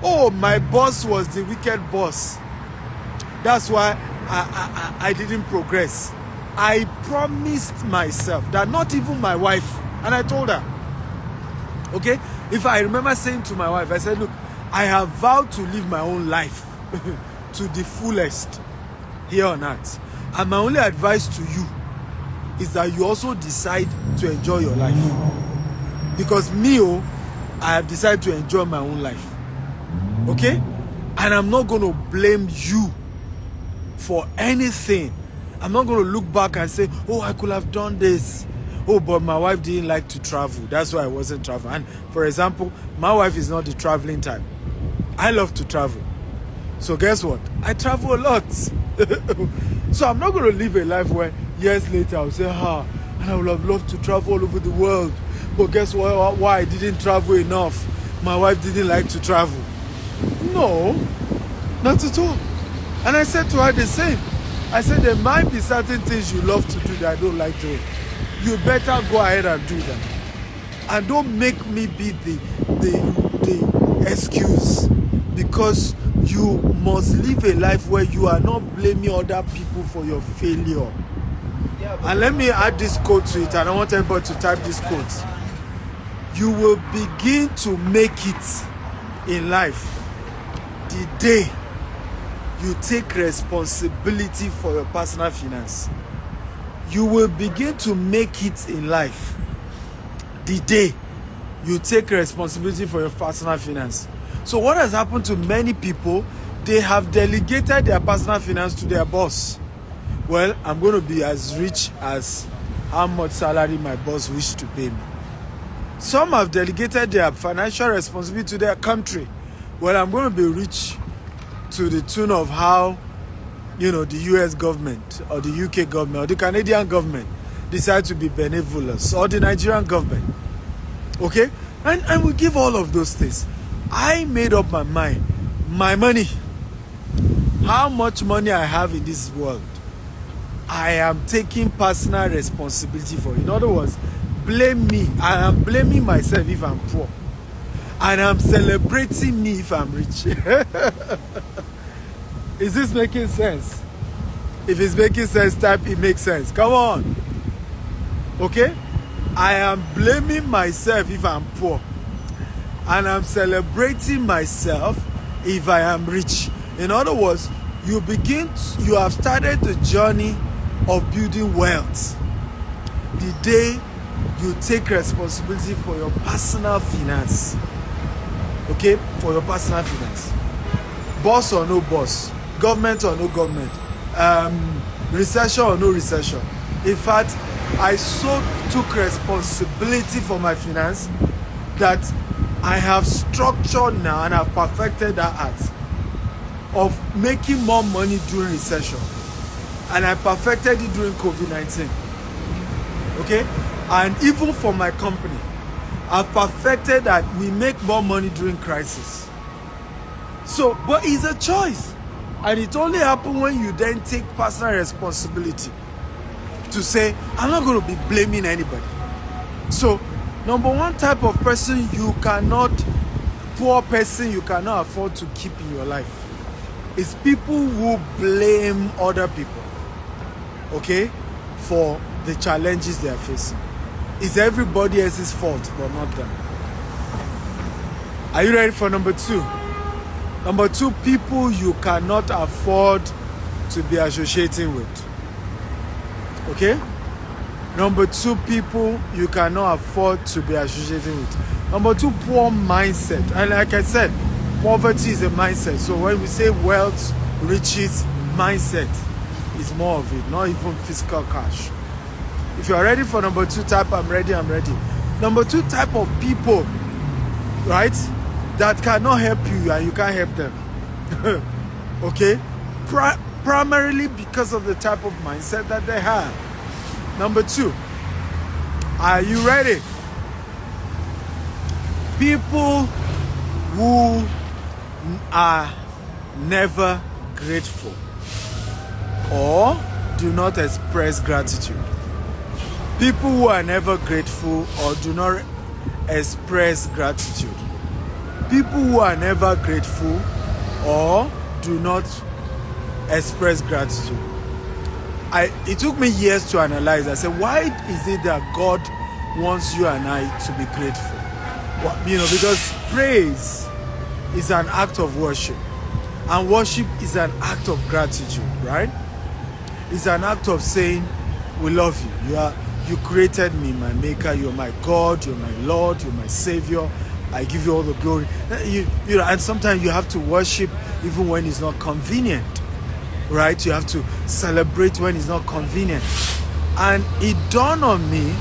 Oh, my boss was the wicked boss. That's why I didn't progress. I promised myself that not even my wife, and I told her, okay, if I remember saying to my wife, I said, look, I have vowed to live my own life to the fullest here on earth. And my only advice to you is that you also decide to enjoy your life. Because I have decided to enjoy my own life. Okay? And I'm not going to blame you for anything. I'm not going to look back and say, oh, I could have done this. Oh, but my wife didn't like to travel. That's why I wasn't traveling. And for example, my wife is not the traveling type. I love to travel. So guess what? I travel a lot. So I'm not going to live a life where years later I'll say, and I would have loved to travel all over the world. But guess what? Why I didn't travel enough? My wife didn't like to travel. No, not at all. And I said to her the same. I said, there might be certain things you love to do that I don't like doing. You better go ahead and do them. And don't make me be the excuse, because you must live a life where you are not blaming other people for your failure. And let me add this quote to it, and I want everybody to type this quote. You will begin to make it in life the day you take responsibility for your personal finance. You will begin to make it in life the day you take responsibility for your personal finance. So what has happened to many people, they have delegated their personal finance to their boss. Well, I'm going to be as rich as how much salary my boss wished to pay me. Some have delegated their financial responsibility to their country. Well, I'm going to be rich to the tune of how, the US government or the UK government or the Canadian government decide to be benevolent, or the Nigerian government. Okay? And we give all of those things. I made up my mind. My money, how much money I have in this world, I am taking personal responsibility for. In other words, blame me. I am blaming myself if I'm poor. And I'm celebrating me if I'm rich. Is this making sense? If it's making sense, type it makes sense. Come on. Okay? I am blaming myself if I'm poor. And I'm celebrating myself if I am rich. In other words, you have started the journey of building wealth the day you take responsibility for your personal finance. Okay? For your personal finance. Boss or no boss. Government or no government. Recession or no recession. In fact, I so took responsibility for my finance that I have structured now and have perfected that art of making more money during recession. And I perfected it during COVID-19. Okay? And even for my company, I've perfected that we make more money during crisis. So, but it's a choice. And it only happens when you then take personal responsibility to say, I'm not going to be blaming anybody. So, number one type of person poor person you cannot afford to keep in your life is people who blame other people, okay, for the challenges they are facing. It's everybody else's fault, but not them. Are you ready for number two? Number two, people you cannot afford to be associating with. Okay? Number two, people you cannot afford to be associating with. Number two, poor mindset. And like I said, poverty is a mindset. So when we say wealth, riches, mindset is more of it, not even physical cash. If you are ready for number two type, I'm ready. Number two type of people, right, that cannot help you and you can't help them. Okay? Primarily because of the type of mindset that they have. Number two, are you ready? People who are never grateful or do not express gratitude. People who are never grateful or do not express gratitude. People who are never grateful or do not express gratitude. It took me years to analyze. I said, why is it that God wants you and I to be grateful? Well, because praise is an act of worship. And worship is an act of gratitude, right? It's an act of saying, we love you. You created me, my maker. You're my God. You're my Lord. You're my Savior. I give you all the glory. And sometimes you have to worship even when it's not convenient. right? You have to celebrate when it's not convenient. And it dawned on me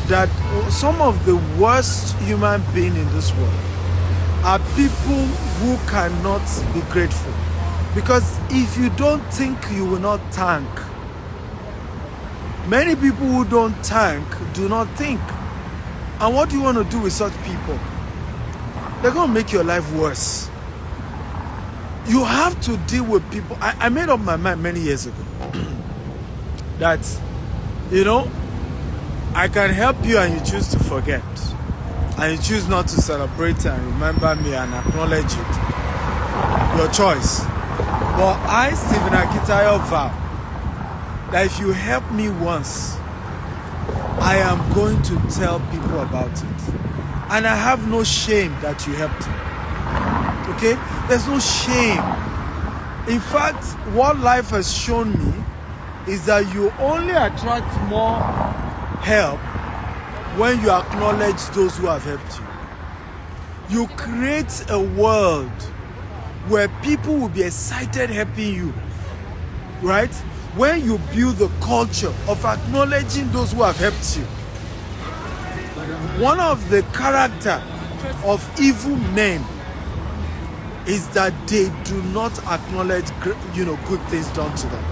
that some of the worst human beings in this world are people who cannot be grateful. Because if you don't think, you will not thank. Many people who don't thank do not think. And what do you want to do with such people? They're going to make your life worse. You have to deal with people. I made up my mind many years ago that, you know, I can help you and you choose to forget. And you choose not to celebrate and remember me and acknowledge it. Your choice. But I, Stephen Akintayo, vow that if you help me once, I am going to tell people about it. And I have no shame that you helped me. Okay? There's no shame. In fact, what life has shown me is that you only attract more help when you acknowledge those who have helped you. You create a world where people will be excited helping you, right? When you build the culture of acknowledging those who have helped you. One of the character of evil men is that they do not acknowledge, good things done to them.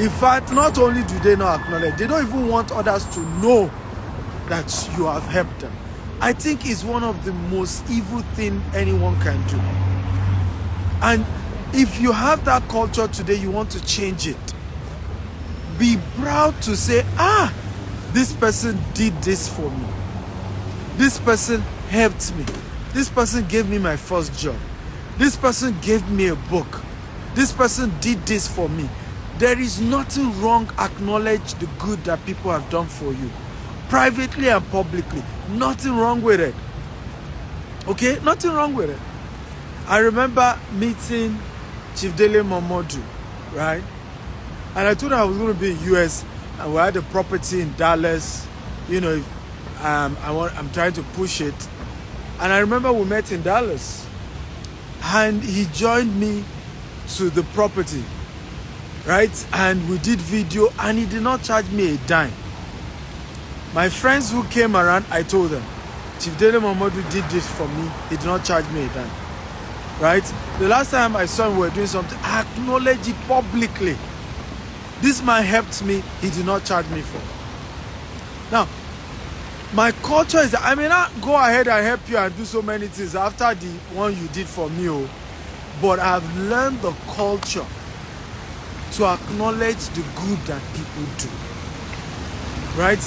In fact, not only do they not acknowledge, they don't even want others to know that you have helped them. I think it's one of the most evil things anyone can do. And if you have that culture today, you want to change it. Be proud to say, this person did this for me. This person helped me. This person gave me my first job. This person gave me a book. This person did this for me. There is nothing wrong. Acknowledge the good that people have done for you. Privately and publicly. Nothing wrong with it. Okay? Nothing wrong with it. I remember meeting Chief Dele Momodu, right? And I told him I was going to be in US and we had a property in Dallas. I'm trying to push it. And I remember we met in Dallas. And he joined me to the property, right? And we did video and he did not charge me a dime. My friends who came around, I told them, Chief Dele Momodu did this for me. He did not charge me a dime. Right? The last time I saw him, we were doing something, I acknowledged it publicly. This man helped me, he did not charge me for it. Now, my culture is that I may not go ahead and help you and do so many things after the one you did for me, but I've learned the culture to acknowledge the good that people do. Right?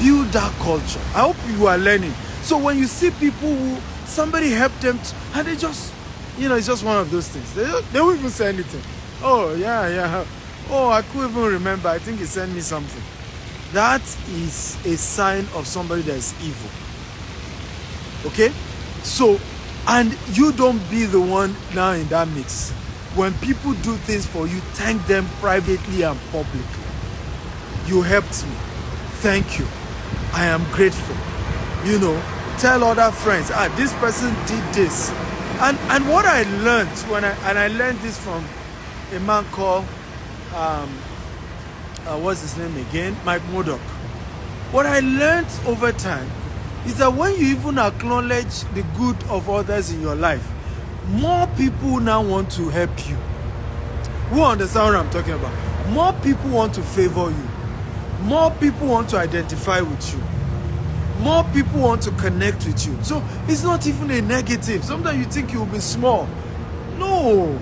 Build that culture. I hope you are learning. So when you see people who somebody helped them and they just, it's just one of those things. They won't even say anything. Oh, yeah. Oh, I couldn't even remember. I think he sent me something. That is a sign of somebody that is evil. Okay? So, and you don't be the one now in that mix. When people do things for you, thank them privately and publicly. You helped me. Thank you. I am grateful. Tell other friends, this person did this. And what I learned I learned this from a man called what's his name again? Mike Murdoch. What I learned over time is that when you even acknowledge the good of others in your life, more people now want to help you. Who understand what I'm talking about? More people want to favor you. More people want to identify with you. More people want to connect with you. So it's not even a negative. Sometimes you think you'll be small. No.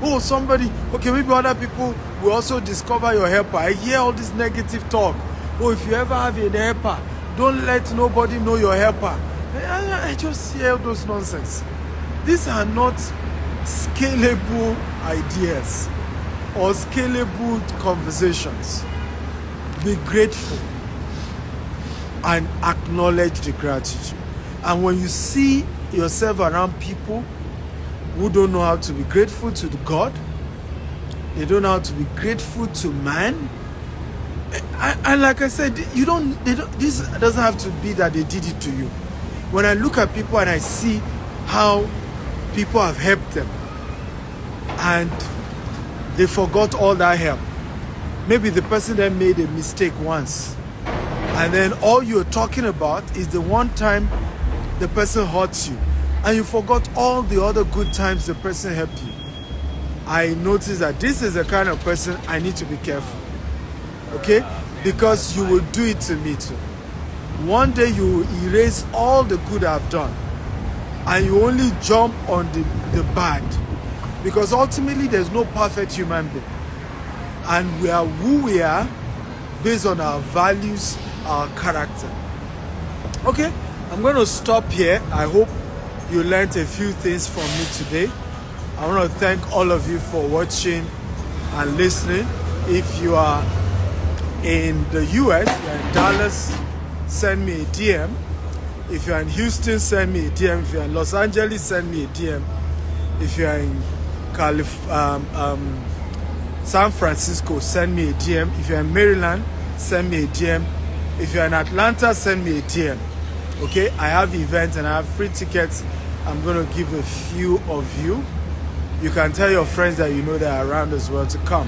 Oh, somebody, okay, maybe other people will also discover your helper. I hear all this negative talk. Oh, if you ever have a helper, don't let nobody know your helper. I just hear those nonsense. These are not scalable ideas or scalable conversations. Be grateful and acknowledge the gratitude. And when you see yourself around people who don't know how to be grateful to the God, they don't know how to be grateful to man. And like I said, this doesn't have to be that they did it to you. When I look at people and I see how people have helped them, and they forgot all that help. Maybe the person that made a mistake once, and then all you're talking about is the one time the person hurts you, and you forgot all the other good times the person helped you. I noticed that this is the kind of person I need to be careful. Okay? Because you will do it to me too. One day you will erase all the good I've done, and you only jump on the bad. Because ultimately there's no perfect human being. And we are who we are based on our values, our character. Okay, I'm going to stop here. I hope you learned a few things from me today. I want to thank all of you for watching and listening. If you are in the US, you're in Dallas, send me a DM. If you're in Houston, send me a DM. If you're in Los Angeles, send me a DM. If you're in San Francisco, send me a DM. If you're in Maryland, send me a DM. If you're in Atlanta, send me a DM. Okay, I have events and I have free tickets. I'm going to give a few of you. You can tell your friends that you know that are around as well to come.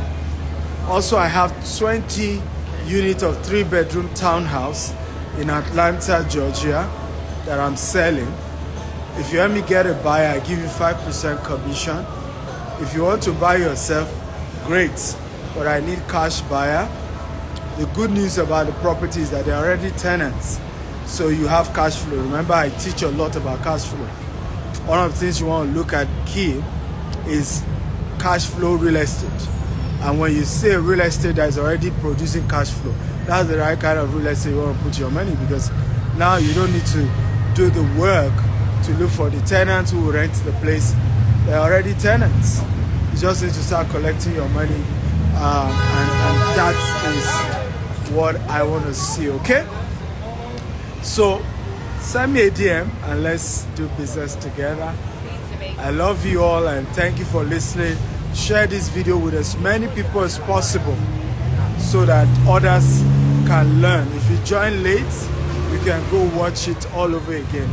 Also, I have 20 units of 3-bedroom townhouse in Atlanta, Georgia that I'm selling. If you help me get a buyer, I give you 5% commission. If you want to buy yourself, great, but I need cash buyer. The good news about the property is that they're already tenants, so you have cash flow. Remember, I teach a lot about cash flow. One of the things you want to look at key is cash flow real estate. And when you say real estate that is already producing cash flow, that's the right kind of real estate you want to put your money, because now you don't need to do the work to look for the tenants who will rent the place. They're already tenants. You just need to start collecting your money, and that is what I want to see. Okay, so send me a DM and let's do business together. I love you all and thank you for listening. Share this video with as many people as possible so that others can learn. If you join late, you can go watch it all over again.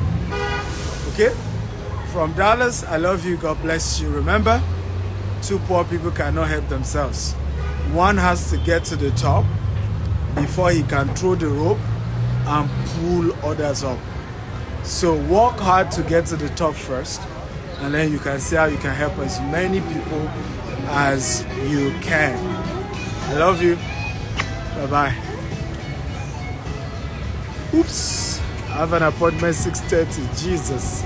Okay, from Dallas, I love you. God bless you. Remember, two poor people cannot help themselves. One has to get to the top before he can throw the rope and pull others up. So work hard to get to the top first, and then you can see how you can help as many people as you can. I love you. Bye-bye. Oops, I have an appointment 6:30. Jesus.